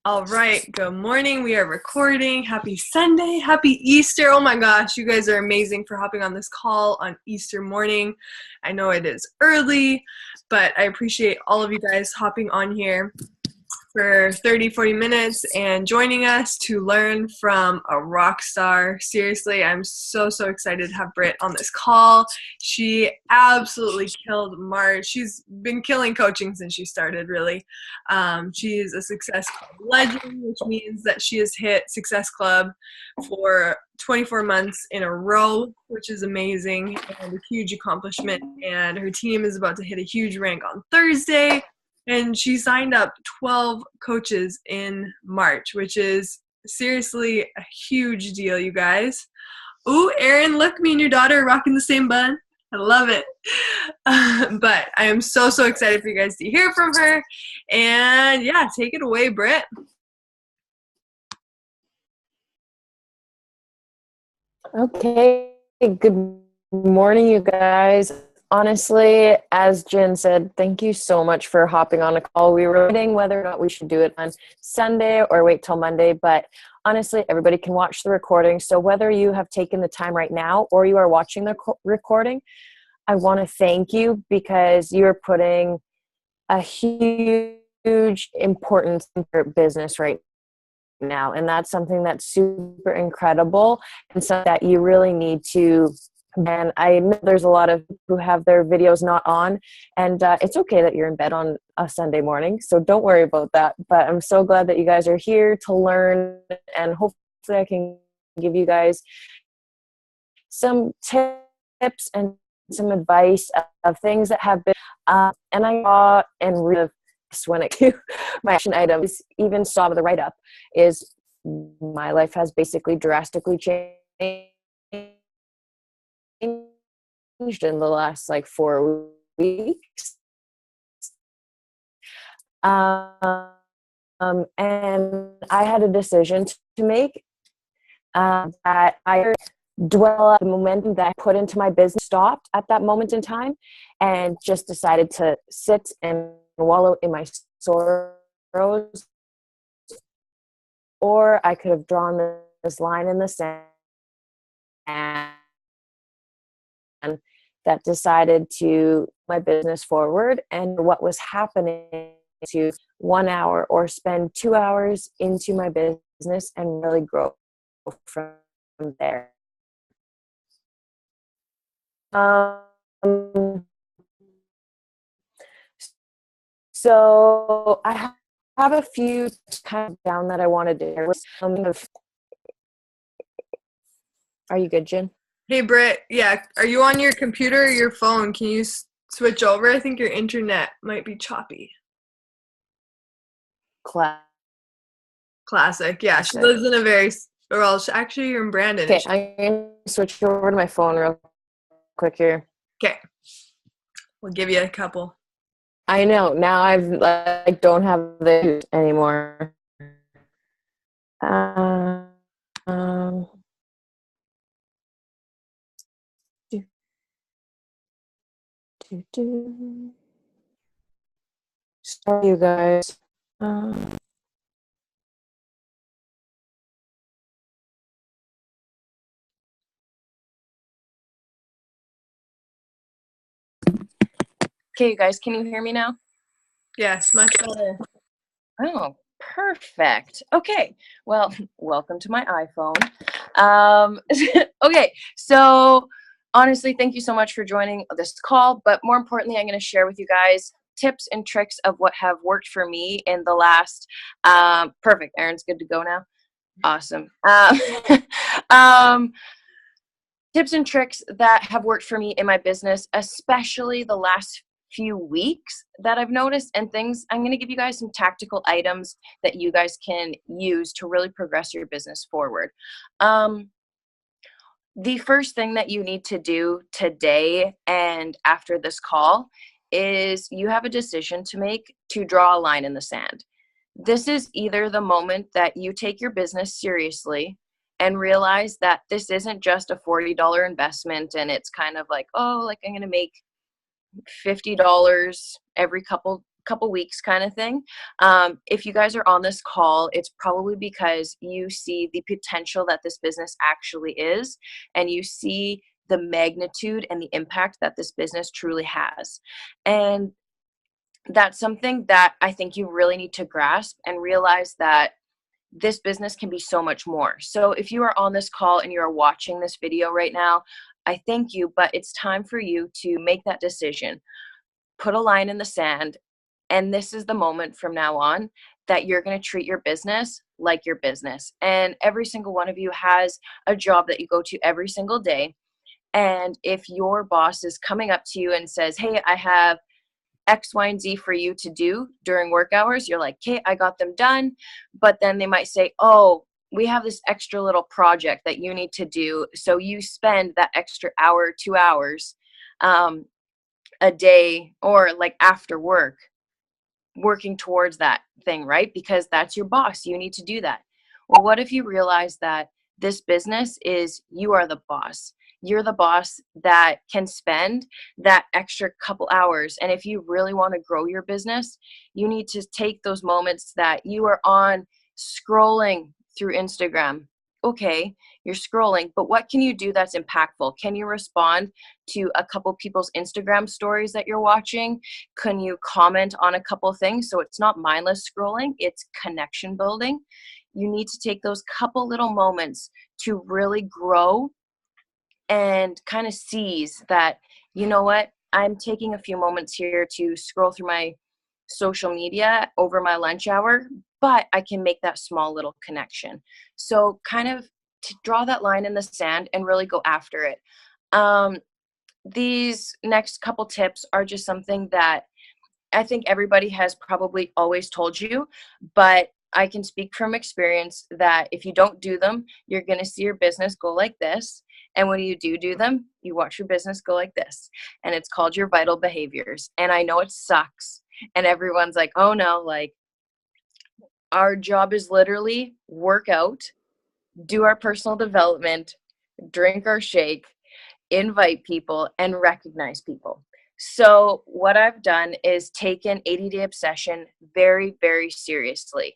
All right, good morning. We are recording. Happy Sunday. Happy Easter. Oh my gosh, you guys are amazing for hopping on this call on Easter morning. I know it is early, but I appreciate all of you guys hopping on here for 30-40 minutes and joining us to learn from a rock star. Seriously, I'm so excited to have Britt on this call. She absolutely killed March. She's been killing coaching since she started, really. She is a Success Club legend, which means that she has hit Success Club for 24 months in a row, which is amazing and a huge accomplishment. And her team is about to hit a huge rank on Thursday. And she signed up 12 coaches in March, which is seriously a huge deal, you guys. Ooh, Erin, look, me and your daughter are rocking the same bun. I love it. But I am so excited for you guys to hear from her. And yeah, take it away, Britt. Okay, good morning, you guys. Honestly, as Jen said, thank you so much for hopping on a call. We were debating whether or not we should do it on Sunday or wait till Monday, but honestly, everybody can watch the recording. So whether you have taken the time right now or you are watching the recording, I want to thank you because you're putting a huge importance in your business right now. And that's something that's super incredible and something that you really need to. And I know there's a lot of people who have their videos not on, and it's okay that you're in bed on a Sunday morning, so don't worry about that. But I'm so glad that you guys are here to learn, and hopefully I can give you guys some tips and some advice of things that have been, and I saw and read when it to my action items, even saw the write-up, is my life has basically drastically changed in the last 4 weeks. And I had a decision to make that I dwell on the momentum that I put into my business, stopped at that moment in time, and just decided to sit and wallow in my sorrows. Or I could have drawn this line in the sand that decided to my business forward, and what was happening to 1 hour or spend 2 hours into my business and really grow from there. So I have a few kind of down that I wanted to share. Are you good, Jen? Hey, Britt. Yeah, are you on your computer or your phone? Can you switch over? I think your internet might be choppy. Classic. Yeah, she lives in a very, or else actually you're in Brandon. Okay, I'm going to switch over to my phone real quick here. Okay. We'll give you a couple. I know. Now I don't have the anymore. Sorry, you guys. Okay, you guys, can you hear me now? Yes, much better. Oh, perfect. Okay, well, welcome to my iPhone. Okay, so honestly, thank you so much for joining this call, but more importantly, I'm going to share with you guys tips and tricks of what have worked for me in the last, perfect, Erin's good to go now? Awesome. Tips and tricks that have worked for me in my business, especially the last few weeks that I've noticed, and things. I'm going to give you guys some tactical items that you guys can use to really progress your business forward. The first thing that you need to do today and after this call is you have a decision to make to draw a line in the sand. This is either the moment that you take your business seriously and realize that this isn't just a $40 investment and it's kind of like, oh, like I'm going to make $50 every couple couple weeks kind of thing. If you guys are on this call, it's probably because you see the potential that this business actually is, and you see the magnitude and the impact that this business truly has. And that's something that I think you really need to grasp and realize that this business can be so much more. So if you are on this call and you're watching this video right now, I thank you, but it's time for you to make that decision. Put a line in the sand, and this is the moment from now on that you're going to treat your business like your business. And every single one of you has a job that you go to every single day. And if your boss is coming up to you and says, hey, I have X, Y, and Z for you to do during work hours, you're like, okay, I got them done. But then they might say, oh, we have this extra little project that you need to do. So you spend that extra hour, 2 hours a day, or like after work, working towards that thing, right? Because that's your boss. You need to do that. Well, what if you realize that this business is, you are the boss? You're the boss that can spend that extra couple hours. And if you really want to grow your business, you need to take those moments that you are on scrolling through Instagram. Okay, you're scrolling, but what can you do that's impactful? Can you respond to a couple people's Instagram stories that you're watching? Can you comment on a couple things? So it's not mindless scrolling, it's connection building. You need to take those couple little moments to really grow and kind of seize that, you know what, I'm taking a few moments here to scroll through my social media over my lunch hour, but I can make that small little connection. So kind of to draw that line in the sand and really go after it. These next couple tips are just something that I think everybody has probably always told you, but I can speak from experience that if you don't do them, you're going to see your business go like this. And when you do them, you watch your business go like this. And it's called your vital behaviors. And I know it sucks. And everyone's like, oh no, like our job is literally work out, do our personal development, drink our shake, invite people, and recognize people. So what I've done is taken 80-day obsession very, very seriously.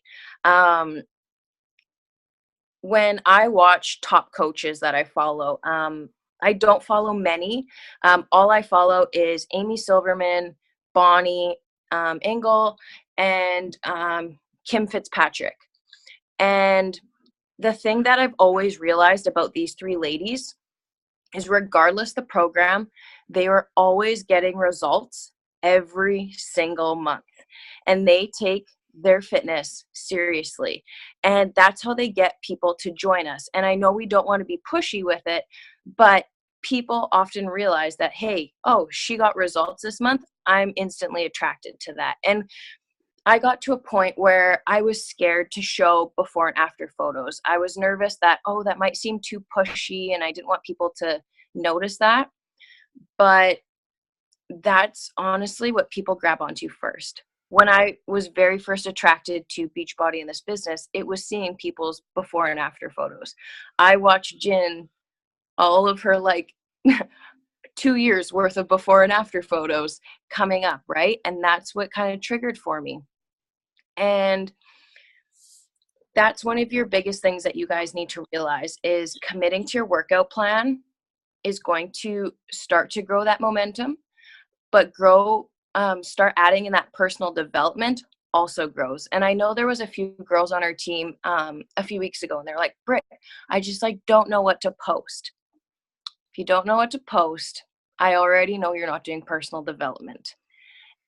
When I watch top coaches that I follow, I don't follow many. All I follow is Amy Silverman, Bonnie Engel, and Kim Fitzpatrick. And the thing that I've always realized about these three ladies is regardless the program, they are always getting results every single month. And they take their fitness seriously. And that's how they get people to join us. And I know we don't want to be pushy with it, but people often realize that, hey, oh, she got results this month. I'm instantly attracted to that. And I got to a point where I was scared to show before and after photos. I was nervous that, oh, that might seem too pushy, and I didn't want people to notice that. But that's honestly what people grab onto first. When I was very first attracted to Beachbody in this business, it was seeing people's before and after photos. I watched Jin, all of her like 2 years worth of before and after photos coming up, right? And that's what kind of triggered for me. And that's one of your biggest things that you guys need to realize is committing to your workout plan is going to start to grow that momentum, but start adding in that personal development also grows. And I know there was a few girls on our team a few weeks ago, and they're like, Britt, I just like don't know what to post. If you don't know what to post, I already know you're not doing personal development.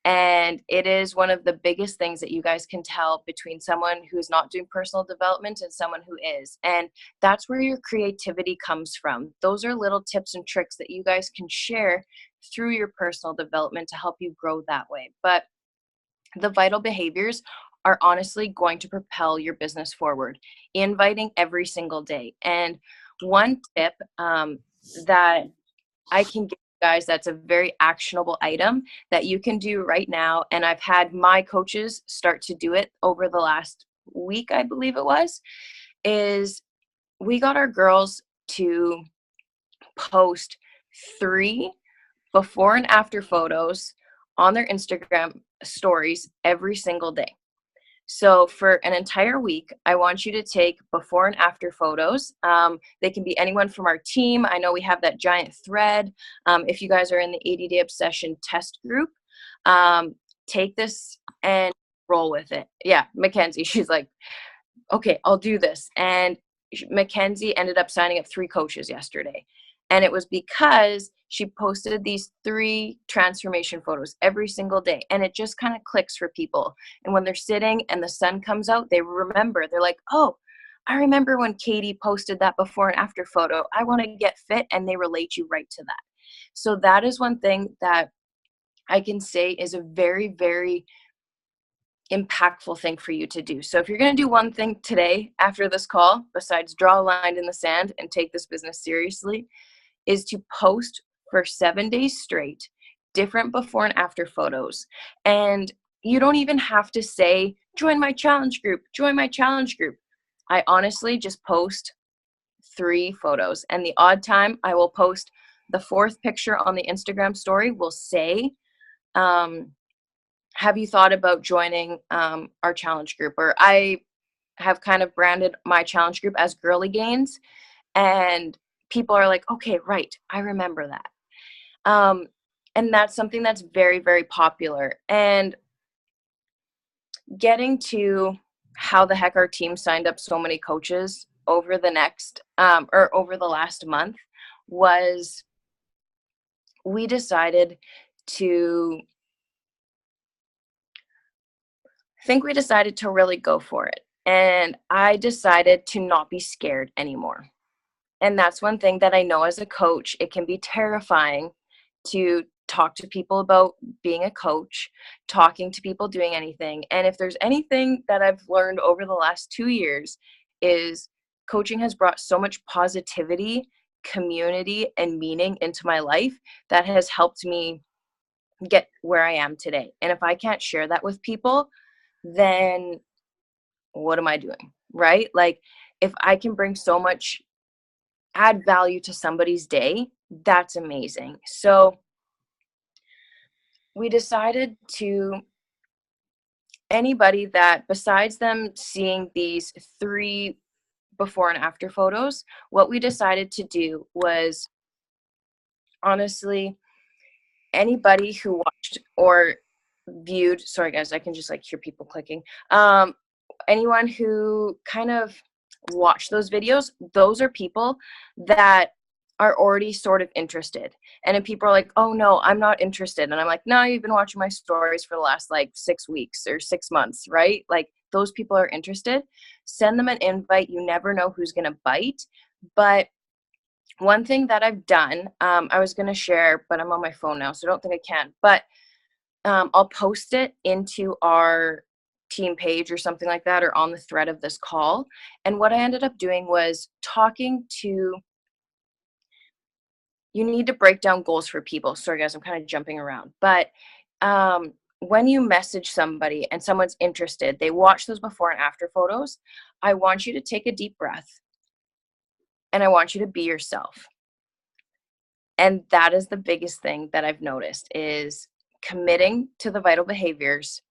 And it is one of the biggest things that you guys can tell between someone who is not doing personal development and someone who is. And that's where your creativity comes from. Those are little tips and tricks that you guys can share through your personal development to help you grow that way. But the vital behaviors are honestly going to propel your business forward, inviting every single day. And one tip that I can give you guys that's a very actionable item that you can do right now, and I've had my coaches start to do it over the last week, I believe it was, is we got our girls to post 3 before and after photos on their Instagram stories every single day. So for an entire week, I want you to take before and after photos. They can be anyone from our team. I know we have that giant thread. If you guys are in the 80-day obsession test group, take this and roll with it. Yeah, Mackenzie, she's like, okay, I'll do this. And Mackenzie ended up signing up 3 coaches yesterday. And it was because she posted these 3 transformation photos every single day. And it just kind of clicks for people. And when they're sitting and the sun comes out, they remember. They're like, oh, I remember when Katie posted that before and after photo. I want to get fit. And they relate you right to that. So that is one thing that I can say is a very, very impactful thing for you to do. So if you're going to do one thing today after this call, besides draw a line in the sand and take this business seriously, is to post for 7 days straight, different before and after photos. And you don't even have to say, join my challenge group, join my challenge group. I honestly just post 3 photos. And the odd time I will post the 4th picture on the Instagram story will say, have you thought about joining our challenge group? Or I have kind of branded my challenge group as Girly Gains. And people are like, okay, right, I remember that. And that's something that's very, very popular. And getting to how the heck our team signed up so many coaches over the over the last month was we decided to really go for it. And I decided to not be scared anymore. And that's one thing that I know as a coach, it can be terrifying to talk to people about being a coach, talking to people doing anything. And if there's anything that I've learned over the last 2 years is coaching has brought so much positivity, community, and meaning into my life that has helped me get where I am today. And if I can't share that with people, then what am I doing? Right? Like if I can bring so much add value to somebody's day, that's amazing. So we decided to anybody that besides them seeing these 3 before and after photos, what we decided to do was honestly anybody who watched or viewed, sorry guys, I can just like hear people clicking. Anyone who kind of watched those videos, those are people that are already sort of interested. And then people are like, oh no, I'm not interested. And I'm like, no, you've been watching my stories for the last like 6 weeks or 6 months, right? Like those people are interested. Send them an invite. You never know who's going to bite. But one thing that I've done, I was going to share, but I'm on my phone now, so I don't think I can. But I'll post it into our team page or something like that, or on the thread of this call. And what I ended up doing was talking to, you need to break down goals for people. Sorry guys, I'm kind of jumping around. But when you message somebody and someone's interested, they watch those before and after photos, I want you to take a deep breath and I want you to be yourself. And that is the biggest thing that I've noticed is committing to the vital behaviors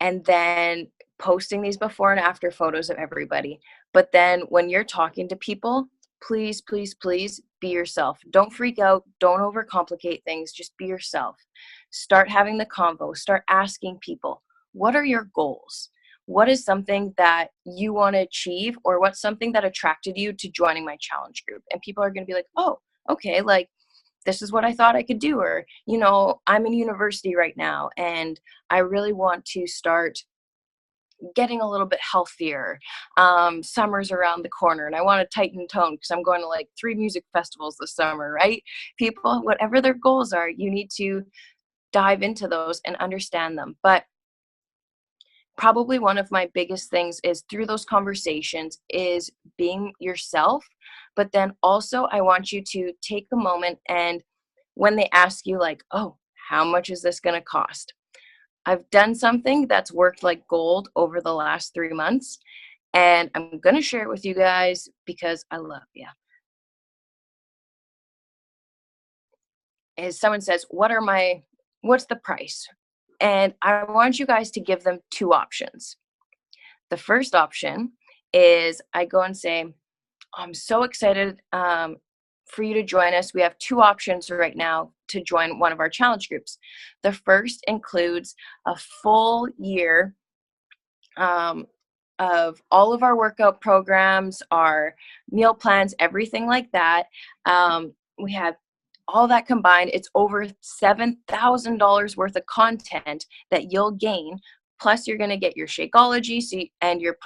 and then posting these before and after photos of everybody. But then when you're talking to people, please, please, please be yourself. Don't freak out. Don't overcomplicate things. Just be yourself. Start having the convo. Start asking people, what are your goals? What is something that you want to achieve, or what's something that attracted you to joining my challenge group? And people are going to be like, oh, okay, like this is what I thought I could do. Or, you know, I'm in university right now and I really want to start getting a little bit healthier. Summer's around the corner and I want to tighten tone because I'm going to like 3 music festivals this summer, right? People, whatever their goals are, you need to dive into those and understand them. But probably one of my biggest things is through those conversations is being yourself. But then also I want you to take a moment and when they ask you like, oh, how much is this going to cost? I've done something that's worked like gold over the last 3 months, and I'm going to share it with you guys because I love you. As someone says, what's the price? And I want you guys to give them two options. The first option is I go and say, I'm so excited for you to join us. We have two options right now to join one of our challenge groups. The first includes a full year of all of our workout programs, our meal plans, everything like that. We have all that combined. It's over $7,000 worth of content that you'll gain. Plus, you're going to get your Shakeology and your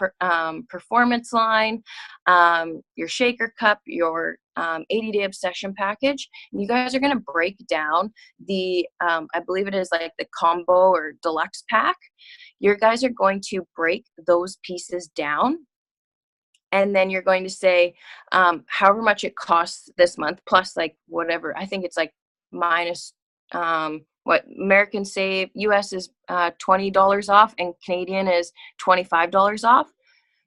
performance line, your shaker cup, your 80-day obsession package. And you guys are going to break down the, I believe it is like the combo or deluxe pack. You guys are going to break those pieces down, and then you're going to say however much it costs this month plus like whatever. I think it's like minus what American save. US is $20 off and Canadian is $25 off.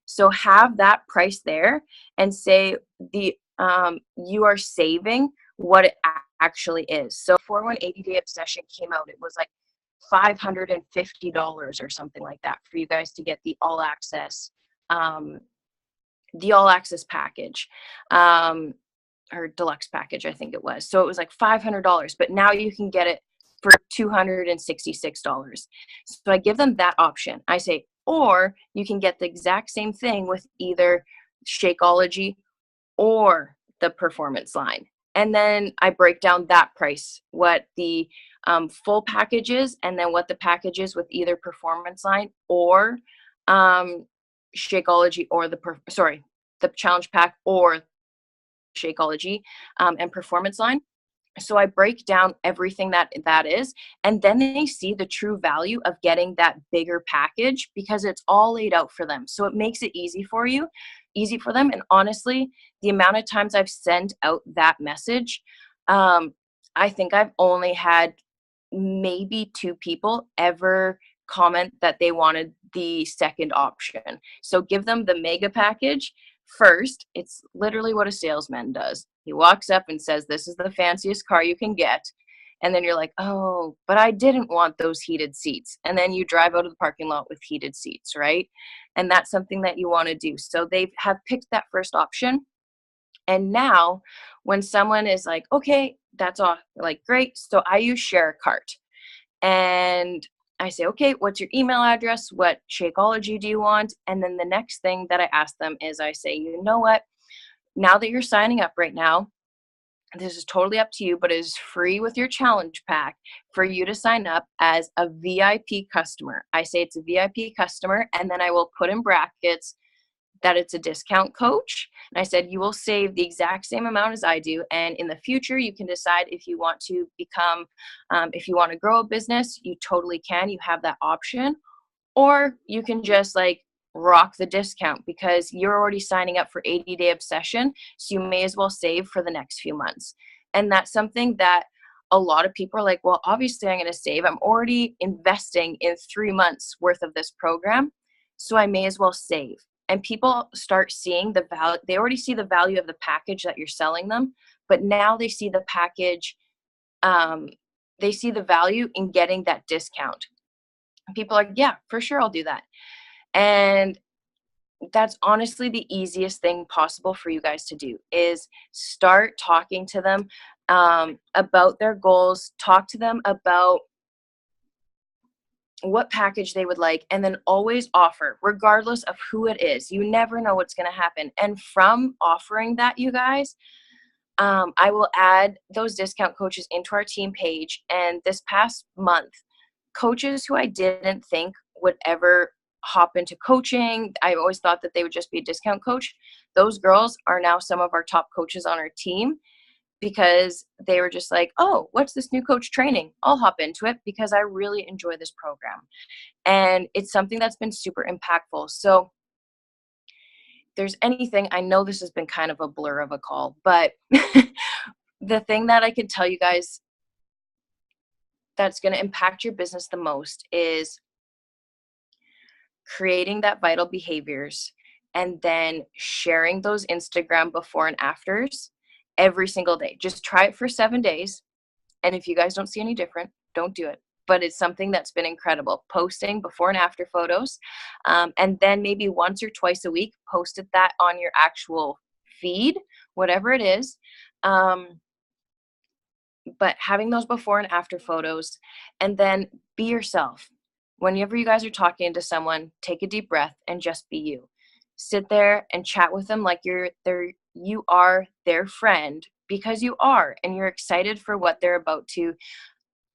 So have that price there and say the you are saving what it actually is. So before when 80-day obsession came out, it was like $550 or something like that for you guys to get the all access package, or deluxe package, I think it was. So it was like $500, but now you can get it for $266. So I give them that option. I say, or you can get the exact same thing with either Shakeology or the performance line. And then I break down that price, what the full package is, and then what the package is with either performance line or Shakeology, or the challenge pack or Shakeology and performance line. So I break down everything that is, and then they see the true value of getting that bigger package because it's all laid out for them. So it makes it easy for them. And honestly, the amount of times I've sent out that message, I think I've only had maybe 2 people ever comment that they wanted the second option. So give them the mega package first. It's literally what a salesman does. He walks up and says, this is the fanciest car you can get. And then you're like, oh, but I didn't want those heated seats. And then you drive out of the parking lot with heated seats, right? And that's something that you want to do. So they have picked that first option. And now when someone is like, okay, that's all, like, great. So I use Share a Cart. And I say, okay, what's your email address? What Shakeology do you want? And then the next thing that I ask them is I say, you know what? Now that you're signing up right now, this is totally up to you, but it is free with your challenge pack for you to sign up as a VIP customer. I say it's a VIP customer, and then I will put in brackets that it's a discount coach. And I said, you will save the exact same amount as I do. And in the future, you can decide if you want to become, if you want to grow a business, you totally can. You have that option. Or you can just like rock the discount because you're already signing up for 80-day obsession. So you may as well save for the next few months. And that's something that a lot of people are like, well, obviously I'm going to save. I'm already investing in 3 months worth of this program. So I may as well save. And people start seeing the value. They already see the value of the package that you're selling them, but now they see the package. They see the value in getting that discount. And people are like, yeah, for sure, I'll do that. And that's honestly the easiest thing possible for you guys to do is start talking to them about their goals. Talk to them about what package they would like, and then always offer, regardless of who it is. You never know what's going to happen. And from offering that, you guys, I will add those discount coaches into our team page. And this past month, coaches who I didn't think would ever hop into coaching, I always thought that they would just be a discount coach. Those girls are now some of our top coaches on our team, because they were just like, oh, what's this new coach training? I'll hop into it because I really enjoy this program. And it's something that's been super impactful. So if there's anything, I know this has been kind of a blur of a call, but the thing that I could tell you guys that's going to impact your business the most is creating that vital behaviors and then sharing those Instagram before and afters every single day. Just try it for 7 days. And if you guys don't see any different, don't do it. but it's something that's been incredible. Posting before and after photos, and then maybe once or twice a week, posted that on your actual feed, whatever it is. But having those before and after photos, and then be yourself. Whenever you guys are talking to someone, take a deep breath and just be you. Sit there and chat with them like you are their friend, because you are, and you're excited for what they're about to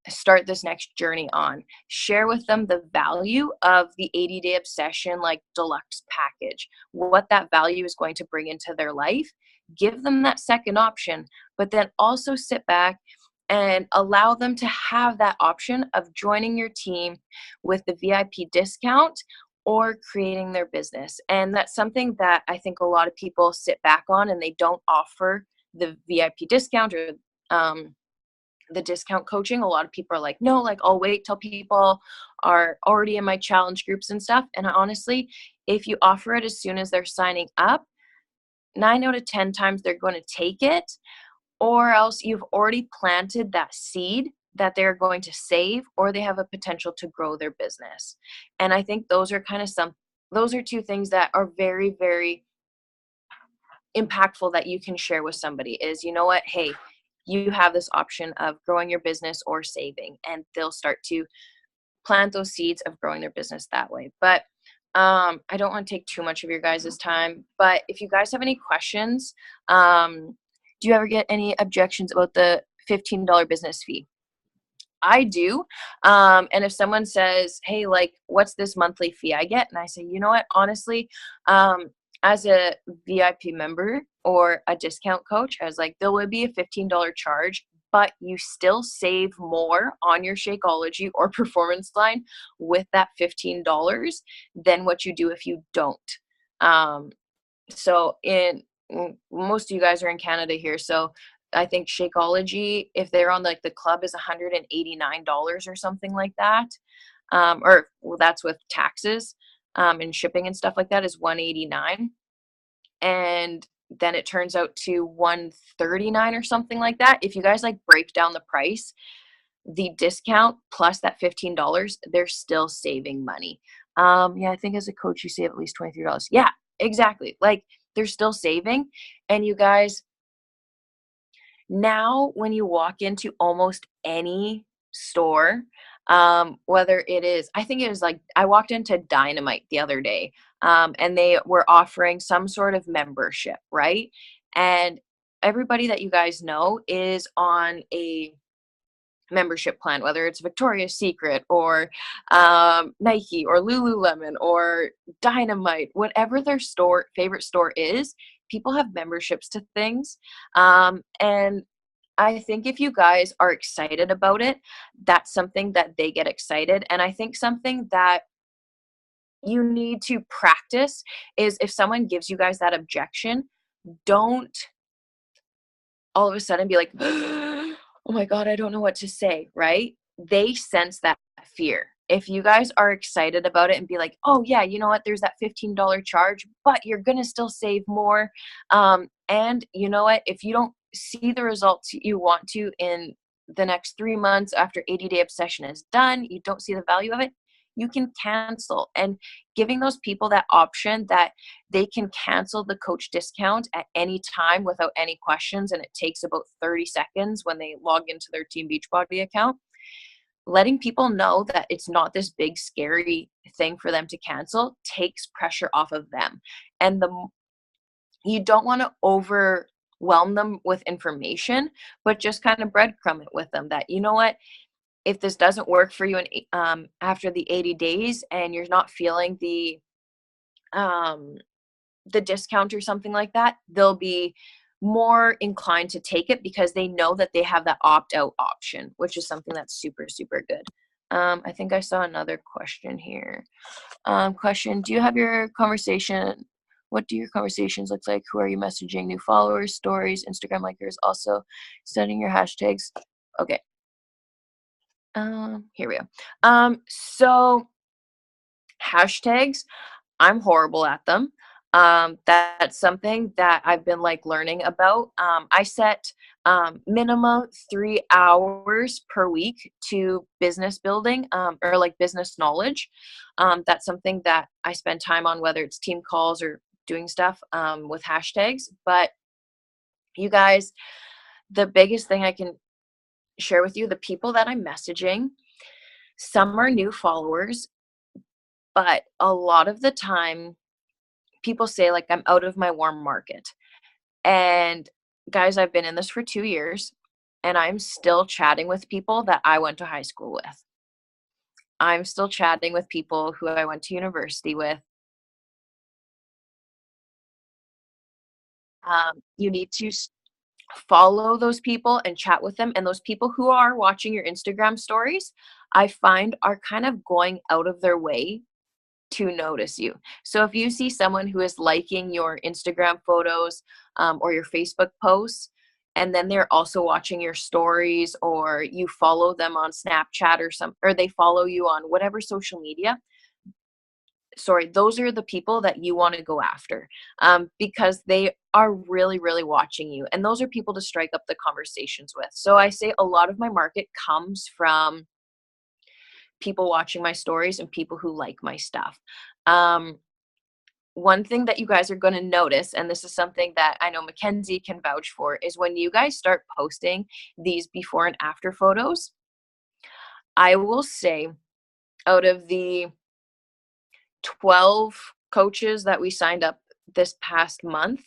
start this next journey on. Share with them the value of the 80-day obsession like deluxe package, what that value is going to bring into their life. Give them that second option, but then also sit back and allow them to have that option of joining your team with the VIP discount or creating their business. And that's something that I think a lot of people sit back on, and they don't offer the VIP discount or the discount coaching. A lot of people are like, no, like I'll wait till people are already in my challenge groups and stuff. And honestly, if you offer it as soon as they're signing up, 9 out of 10 times they're going to take it, or else you've already planted that seed that they're going to save, or they have a potential to grow their business. And I think those are those are two things that are very, very impactful that you can share with somebody is, you know what, hey, you have this option of growing your business or saving, and they'll start to plant those seeds of growing their business that way. But I don't want to take too much of your guys' time, but if you guys have any questions, do you ever get any objections about the $15 business fee? I do. And if someone says, hey, like, what's this monthly fee I get? And I say, you know what, honestly, as a VIP member or a discount coach, I was like, there would be a $15 charge, but you still save more on your Shakeology or performance line with that $15 than what you do if you don't. So most of you guys are in Canada here, so I think Shakeology, if they're on like the club, is $189 or something like that. Or well, that's with taxes and shipping and stuff like that is $189. And then it turns out to $139 or something like that. If you guys like break down the price, the discount plus that $15, they're still saving money. Yeah, I think as a coach, you save at least $23. Yeah, exactly. Like they're still saving. And you guys, now when you walk into almost any store, whether it is, I think it was like, I walked into Dynamite the other day, and they were offering some sort of membership, right? And everybody that you guys know is on a membership plan, whether it's Victoria's Secret or Nike or Lululemon or Dynamite, whatever their favorite store is, people have memberships to things. And I think if you guys are excited about it, that's something that they get excited. And I think something that you need to practice is if someone gives you guys that objection, don't all of a sudden be like, oh my God, I don't know what to say, right? They sense that fear. If you guys are excited about it and be like, oh yeah, you know what, there's that $15 charge, but you're going to still save more. And you know what, if you don't see the results you want to in the next 3 months after 80-day obsession is done, you don't see the value of it, you can cancel. And giving those people that option that they can cancel the coach discount at any time without any questions, and it takes about 30 seconds when they log into their Team Beachbody account, letting people know that it's not this big scary thing for them to cancel takes pressure off of them. And you don't want to overwhelm them with information, but just kind of breadcrumb it with them that, you know what, if this doesn't work for you after the 80 days and you're not feeling the discount or something like that, they'll be more inclined to take it because they know that they have that opt-out option, which is something that's super, super good. I think I saw another question here. Question, do you have your conversation? What do your conversations look like? Who are you messaging? New followers, stories, Instagram like yours, also setting your hashtags. Okay. Here we go. So hashtags, I'm horrible at them. That's something that I've been like learning about. I set minimum 3 hours per week to business building, or like business knowledge. That's something that I spend time on, whether it's team calls or doing stuff with hashtags. But you guys, the biggest thing I can share with you, the people that I'm messaging, some are new followers, but a lot of the time people say like I'm out of my warm market. And guys, I've been in this for 2 years and I'm still chatting with people that I went to high school with. I'm still chatting with people who I went to university with. You need to follow those people and chat with them. And those people who are watching your Instagram stories, I find are kind of going out of their way to notice you. So if you see someone who is liking your Instagram photos or your Facebook posts, and then they're also watching your stories, or you follow them on Snapchat or they follow you on whatever social media, those are the people that you want to go after, because they are really, really watching you. And those are people to strike up the conversations with. So I say a lot of my market comes from people watching my stories and people who like my stuff. One thing that you guys are going to notice, and this is something that I know Mackenzie can vouch for, is when you guys start posting these before and after photos, I will say out of the 12 coaches that we signed up this past month,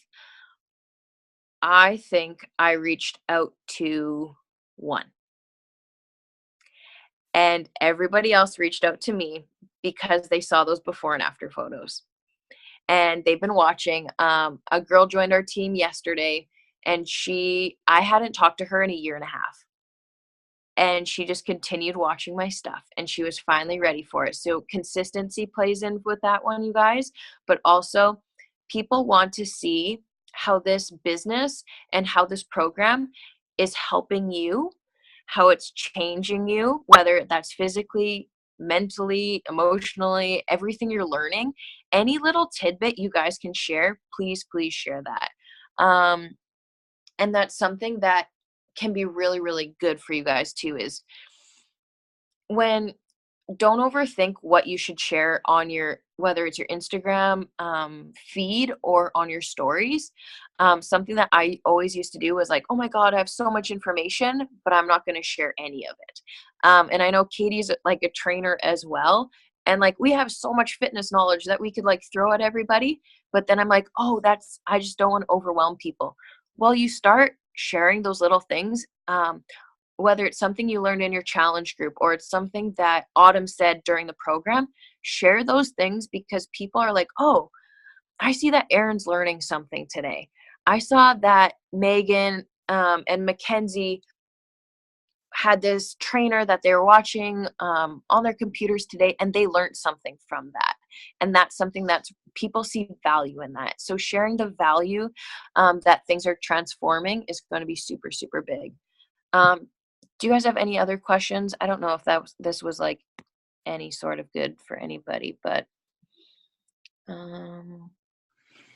I think I reached out to one. And everybody else reached out to me because they saw those before and after photos. And they've been watching. A girl joined our team yesterday, and I hadn't talked to her in a year and a half. And she just continued watching my stuff, and she was finally ready for it. So consistency plays in with that one, you guys. But also, people want to see how this business and how this program is helping you, how it's changing you, whether that's physically, mentally, emotionally, everything you're learning. Any little tidbit you guys can share, please, please share that. And that's something that can be really, really good for you guys too, is don't overthink what you should share on whether it's your Instagram feed or on your stories. Something that I always used to do was like, oh my God, I have so much information, but I'm not going to share any of it. And I know Katie's like a trainer as well. And like, we have so much fitness knowledge that we could like throw at everybody. But then I'm like, I just don't want to overwhelm people. Well, you start sharing those little things, whether it's something you learned in your challenge group or it's something that Autumn said during the program, share those things, because people are like, oh, I see that Erin's learning something today. I saw that Megan and Mackenzie had this trainer that they were watching on their computers today, and they learned something from that. And that's something that people see value in that. So sharing the value that things are transforming is going to be super, super big. Do you guys have any other questions? I don't know if this was like any sort of good for anybody, but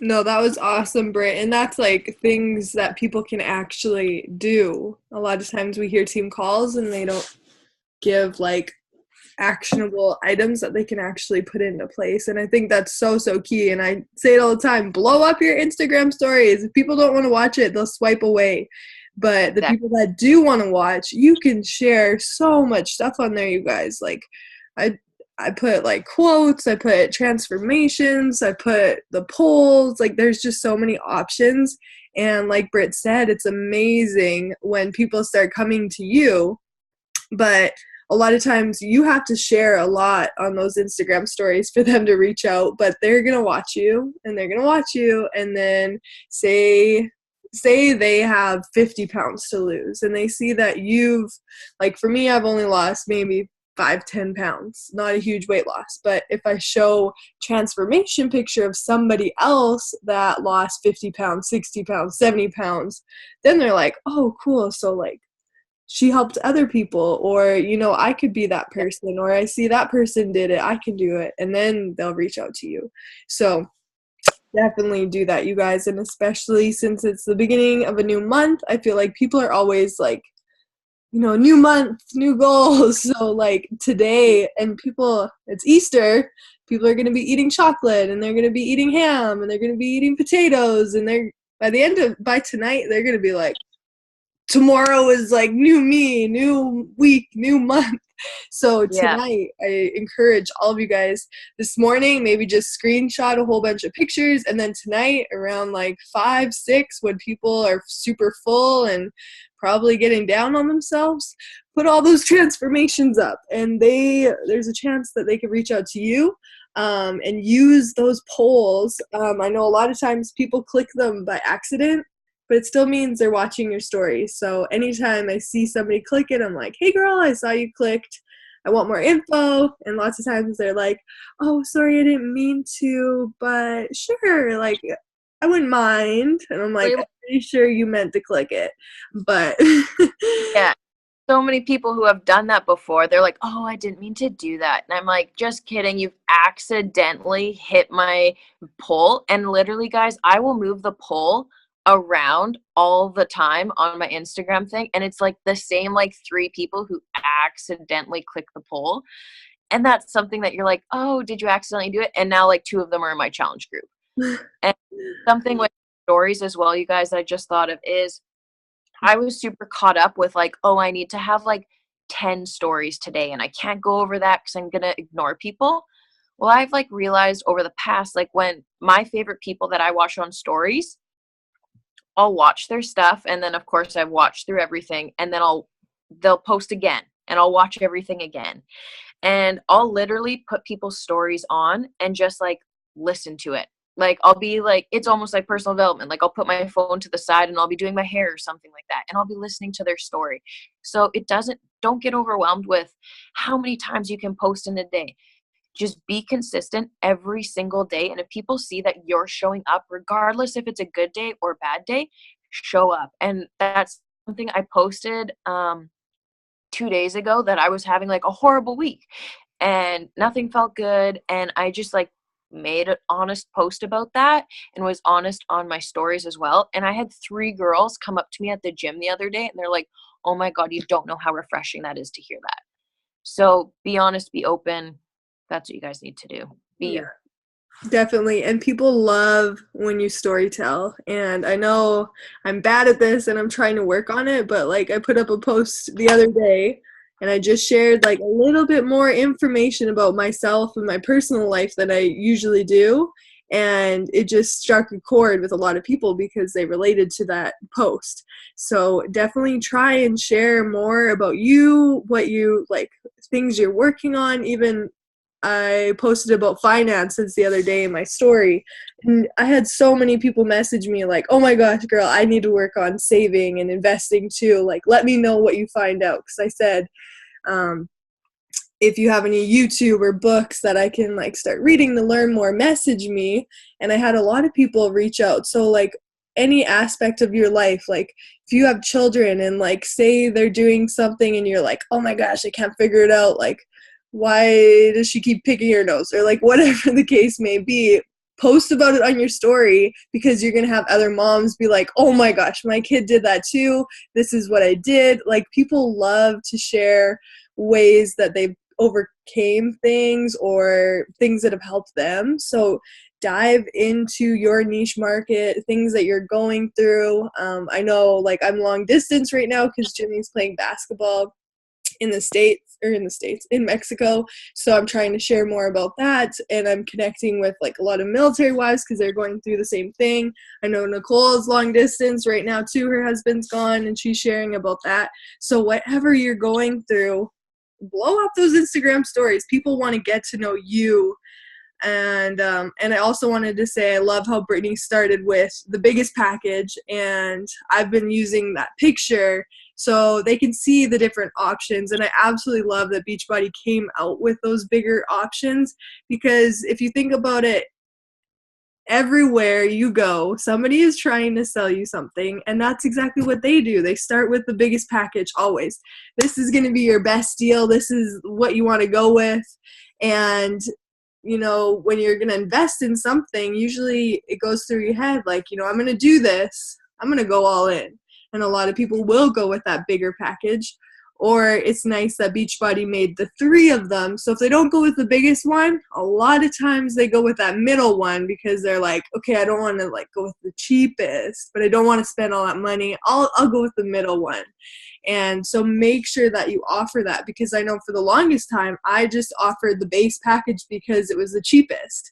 No, that was awesome, Britt. And that's like things that people can actually do. A lot of times we hear team calls and they don't give like actionable items that they can actually put into place. And I think that's so, so key. And I say it all the time, blow up your Instagram stories. If people don't want to watch it, they'll swipe away. But the people that do want to watch, you can share so much stuff on there, you guys. Like I put like quotes, I put transformations, I put the polls, like there's just so many options. And like Britt said, it's amazing when people start coming to you, but a lot of times you have to share a lot on those Instagram stories for them to reach out, but they're going to watch you and they're going to watch you, and then say they have 50 pounds to lose and they see that like for me, I've only lost maybe 5-10 pounds, not a huge weight loss. But if I show transformation picture of somebody else that lost 50 pounds, 60 pounds, 70 pounds, then they're like, oh, cool. So like she helped other people, or, I could be that person, or I see that person did it, I can do it. And then they'll reach out to you. So Definitely do that, you guys. And especially since it's the beginning of a new month, I feel like people are always like, new month, new goals. So like today, and people, it's Easter, people are going to be eating chocolate, and they're going to be eating ham, and they're going to be eating potatoes, and they're by tonight, they're going to be like, tomorrow is like new me, new week, new month. So Yeah. tonight, I encourage all of you guys this morning, maybe just screenshot a whole bunch of pictures. And then tonight around like 5, 6, when people are super full and probably getting down on themselves, put all those transformations up. And there's a chance that they can reach out to you and use those polls. I know a lot of times people click them by accident, but it still means they're watching your story. So anytime I see somebody click it, I'm like, hey girl, I saw you clicked. I want more info. And lots of times they're like, oh, sorry, I didn't mean to, but sure, like, I wouldn't mind. And I'm like, I'm pretty sure you meant to click it. But Yeah. So many people who have done that before, they're like, oh, I didn't mean to do that. And I'm like, just kidding. You've accidentally hit my poll. And literally, guys, I will move the poll around all the time on my Instagram thing. And it's like the same, like 3 people who accidentally click the poll. And that's something that you're like, oh, did you accidentally do it? And now like 2 of them are in my challenge group. And something with stories as well, you guys, that I just thought of is, I was super caught up with like, oh, I need to have like 10 stories today and I can't go over that because I'm going to ignore people. Well, I've like realized over the past, like when my favorite people that I watch on stories, I'll watch their stuff. And then of course I've watched through everything, and then they'll post again and I'll watch everything again. And I'll literally put people's stories on and just like listen to it. Like I'll be like, it's almost like personal development. Like I'll put my phone to the side and I'll be doing my hair or something like that. And I'll be listening to their story. So don't get overwhelmed with how many times you can post in a day. Just be consistent every single day. And if people see that you're showing up, regardless if it's a good day or a bad day, show up. And that's something I posted 2 days ago, that I was having like a horrible week and nothing felt good. And I just like made an honest post about that and was honest on my stories as well. And I had 3 girls come up to me at the gym the other day and they're like, oh my God, you don't know how refreshing that is to hear that. So be honest, be open. That's what you guys need to do. Be you. Definitely. And people love when you story tell. And I know I'm bad at this and I'm trying to work on it, but like I put up a post the other day and I just shared like a little bit more information about myself and my personal life than I usually do. And it just struck a chord with a lot of people because they related to that post. So definitely try and share more about you, what you like, things you're working on. Even I posted about finances the other day in my story, and I had so many people message me like, oh my gosh, girl, I need to work on saving and investing too. Like, let me know what you find out. Because I said, if you have any YouTube or books that I can like start reading to learn more, message me. And I had a lot of people reach out. So like any aspect of your life, like if you have children and like say they're doing something and you're like, oh my gosh, I can't figure it out. Like, why does she keep picking her nose? Or like whatever the case may be, post about it on your story, because you're going to have other moms be like, oh my gosh, my kid did that too. This is what I did. Like people love to share ways that they've overcame things or things that have helped them. So dive into your niche market, things that you're going through. I know like I'm long distance right now because Jimmy's playing basketball in Mexico. So I'm trying to share more about that. And I'm connecting with like a lot of military wives because they're going through the same thing. I know Nicole is long distance right now too. Her husband's gone and she's sharing about that. So whatever you're going through, blow up those Instagram stories. People want to get to know you. And I also wanted to say I love how Brittany started with the biggest package, and I've been using that picture so they can see the different options. And I absolutely love that Beachbody came out with those bigger options, because if you think about it, everywhere you go, somebody is trying to sell you something, and that's exactly what they do. They start with the biggest package always. This is going to be your best deal. This is what you want to go with. And you know, when you're going to invest in something, usually it goes through your head like, you know, I'm going to do this. I'm going to go all in. And a lot of people will go with that bigger package. Or it's nice that Beachbody made the 3 of them. So if they don't go with the biggest one, a lot of times they go with that middle one because they're like, okay, I don't want to like go with the cheapest, but I don't want to spend all that money. I'll go with the middle one. And so make sure that you offer that, because I know for the longest time, I just offered the base package because it was the cheapest.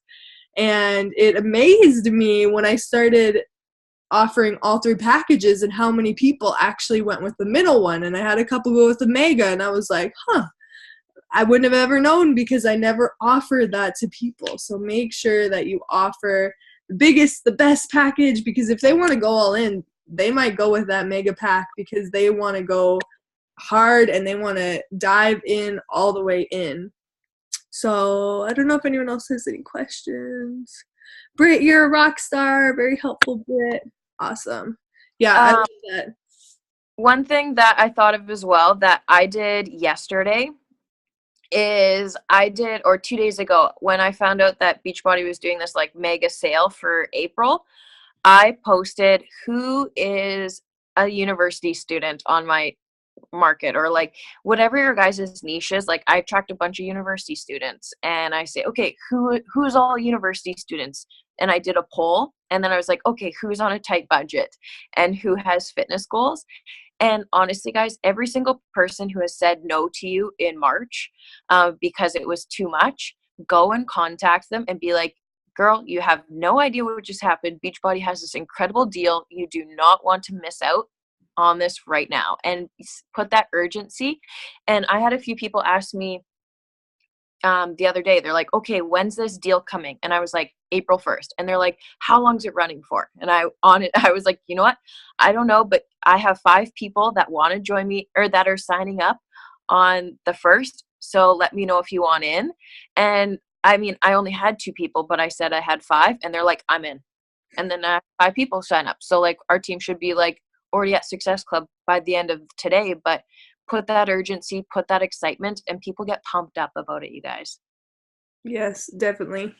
And it amazed me when I started offering all 3 packages and how many people actually went with the middle one. And I had a couple go with the mega, and I was like, I wouldn't have ever known because I never offered that to people. So make sure that you offer the biggest, the best package, because if they want to go all in, they might go with that mega pack because they want to go hard and they want to dive in all the way in. So I don't know if anyone else has any questions. Britt, you're a rock star. Very helpful, Britt. Awesome. Yeah, I love that. One thing that I thought of as well that I did yesterday is or 2 days ago, when I found out that Beachbody was doing this like mega sale for April, I posted who is a university student on my market, or like whatever your guys' niche is. Like I attract a bunch of university students and I say, okay, who's all university students? And I did a poll, and then I was like, okay, who's on a tight budget and who has fitness goals? And honestly, guys, every single person who has said no to you in March because it was too much, go and contact them and be like, girl, you have no idea what just happened. Beachbody has this incredible deal. You do not want to miss out on this right now. And put that urgency. And I had a few people ask me the other day, they're like, okay, when's this deal coming? And I was like, April 1st. And they're like, how long's it running for? And I was like, you know what? I don't know, but I have 5 people that want to join me, or that are signing up on the 1st. So let me know if you want in. And I mean, I only had 2 people, but I said I had 5, and they're like, I'm in. And then 5 people sign up. So like our team should be like already at Success Club by the end of today, but put that urgency, put that excitement, and people get pumped up about it, you guys. Yes, definitely.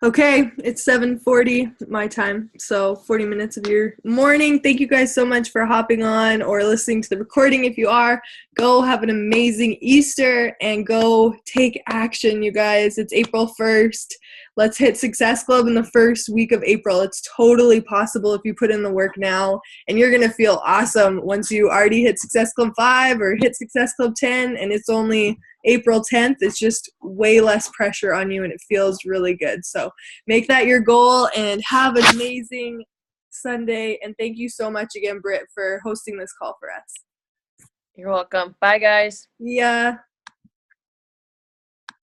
Okay, it's 7:40 my time, so 40 minutes of your morning. Thank you guys so much for hopping on or listening to the recording. If you are, go have an amazing Easter and go take action, you guys. It's April 1st. Let's hit Success Club in the first week of April. It's totally possible if you put in the work now, and you're going to feel awesome once you already hit Success Club 5 or hit Success Club 10, and it's only April 10th. It's just way less pressure on you, and it feels really good. So make that your goal and have an amazing Sunday. And thank you so much again, Britt, for hosting this call for us. You're welcome. Bye, guys. Yeah.